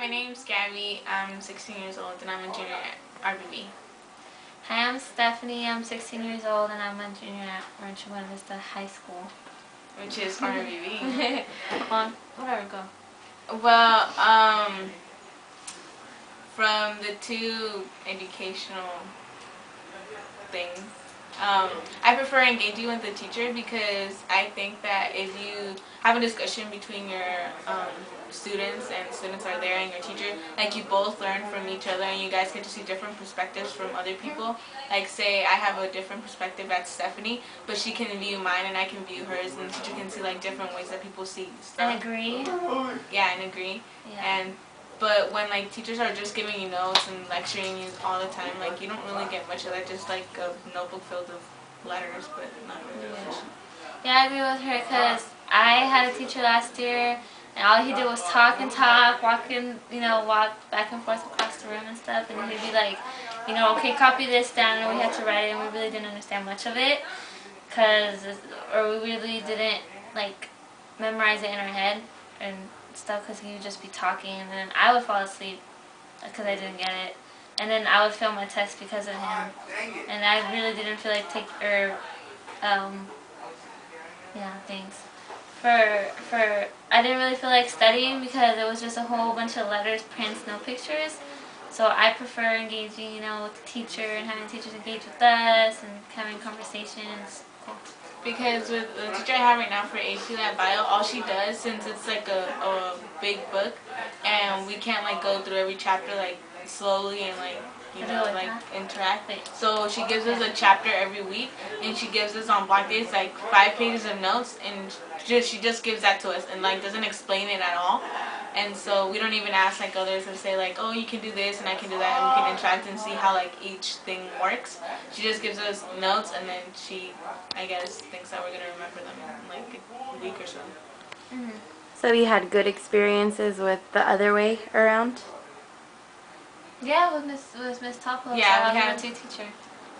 my name's Gabby. I'm 16 years old and I'm a junior at RBB. Hi, I'm Stephanie. I'm 16 years old and I'm a junior at Rancho Buena Vista High School. Which is RBB. Come on, whatever, go. Well, from the two educational things, I prefer engaging with the teacher because I think that if you have a discussion between your students and students are there and your teacher, like you both learn from each other and you guys get to see different perspectives from other people. Like say I have a different perspective at Stephanie, but she can view mine and I can view hers, and the teacher can see like different ways that people see stuff. And agree. Yeah, and agree. Yeah. But when like teachers are just giving you notes and lecturing you all the time, like you don't really get much of that. Just like a notebook filled with letters, but not really much. Yeah, I agree with her because I had a teacher last year, and all he did was talk and talk, walk back and forth across the room and stuff, and he'd be like, okay, copy this down, and we had to write it, and we really didn't understand much of it, or we really didn't like memorize it in our head and stuff, because he would just be talking, and then I would fall asleep because I didn't get it, and then I would fail my test because of him, and I really didn't feel like thanks. I didn't really feel like studying because it was just a whole bunch of letters, prints, no pictures. So I prefer engaging, with the teacher and having teachers engage with us and having conversations. Cool. Because with the teacher I have right now for AP Lab Bio, all she does, since it's like a big book, and we can't like go through every chapter like slowly and like interact. So she gives us a chapter every week, and she gives us on block days like 5 pages of notes, and she just gives that to us and like doesn't explain it at all. And so we don't even ask like others to say like, oh, you can do this and I can do that, and we can interact and see how like each thing works. She just gives us notes, and then she, I guess, thinks that we're gonna remember them in like a week or so. Mm-hmm. So you had good experiences with the other way around? Yeah, with Miss Topo. Yeah, we have a teacher.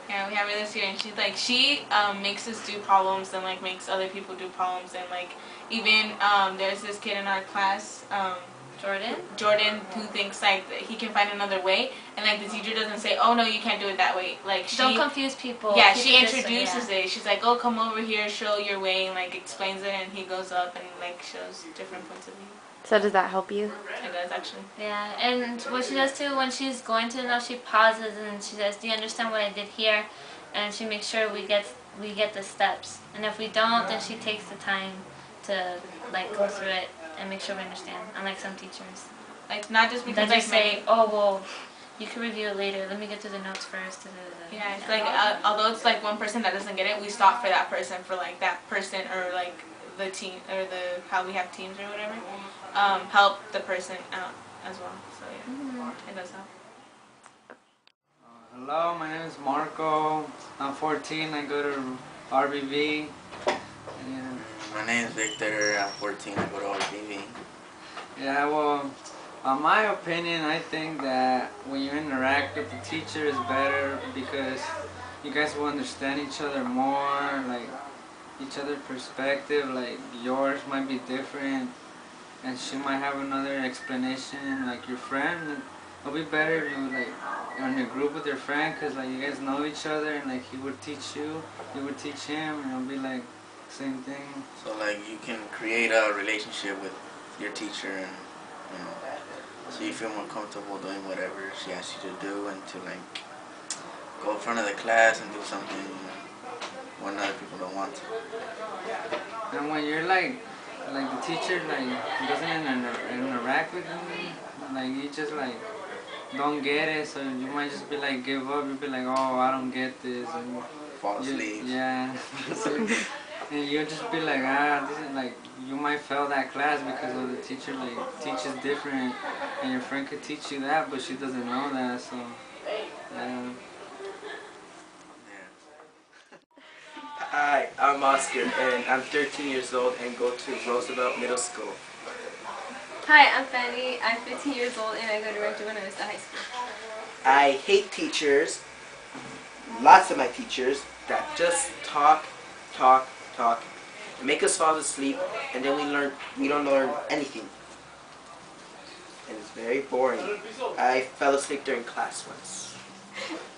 Yeah, we have her this year, and she makes us do problems and like makes other people do problems, and like even there's this kid in our class, Jordan, who thinks like that he can find another way, and like the teacher doesn't say, oh no, you can't do it that way. Like don't confuse people. Yeah, she introduces it. She's like, oh, come over here, show your way, and like explains it, and he goes up and like shows different points of view. So does that help you? It does, actually. Yeah, and what she does too, when she's going to know, she pauses and she says, do you understand what I did here? And she makes sure we get the steps. And if we don't, then she takes the time to like go through it and make sure we understand. Unlike some teachers, like not just because they say, oh well, you can review it later. Let me get through the notes first. Yeah, it's like although it's like one person that doesn't get it, we stop for that person, for like that person, or like the team, or how we have teams or whatever, help the person out as well. So yeah, it does help. Hello, my name is Marco. I'm 14. I go to RBB. Yeah. My name is Victor. I'm 14. I go to RBB. Yeah, well, in my opinion, I think that when you interact with the teacher is better because you guys will understand each other more, like each other's perspective. Like yours might be different, and she might have another explanation. Like your friend, it'll be better if you like in a group with your friend, cause like you guys know each other, and like he would teach you, you would teach him, and it'll be like same thing. So like you can create a relationship with your teacher, and so you feel more comfortable doing whatever she asks you to do, and to like go in front of the class and do something when other people don't want to. And when you're like the teacher like doesn't interact with you, like you just like don't get it, so you might just be like give up. You'll be like, oh, I don't get this, and fall asleep. Yeah. And you'll just be like, this is like, you might fail that class because of the teacher like teaches different, and your friend could teach you that, but she doesn't know that, so Hi, I'm Oscar, and I'm 13 years old and go to Roosevelt Middle School. Hi, I'm Fanny. I'm 15 years old and I go to Rancho Buena Vista High School. I hate teachers, lots of my teachers, that just talk, and make us fall asleep, and then we don't learn anything. and it's very boring. I fell asleep during class once,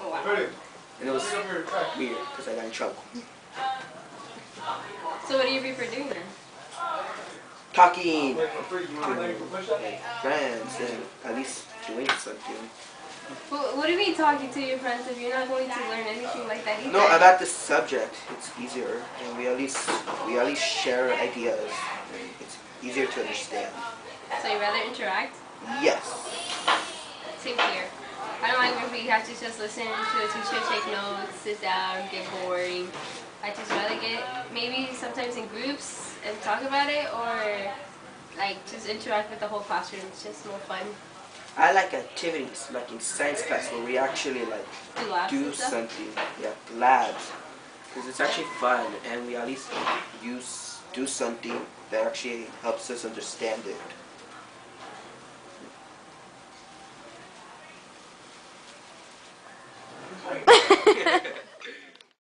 Oh, wow. and it was weird because I got in trouble. So what do you prefer doing then? Talking to my friends and at least doing something. Well, what do you mean talking to your friends if you're not going to learn anything like that either? No, about the subject, it's easier, and we at least share ideas, and it's easier to understand. So you rather interact? Yes. Same here. I don't like when we have to just listen to the teacher, take notes, sit down, get boring. I just rather get maybe sometimes in groups and talk about it, or like just interact with the whole classroom. It's just more fun. I like activities, like in science class, where we actually like Do labs do and stuff? something. Yeah, labs, because it's actually fun, and we at least do something that actually helps us understand it.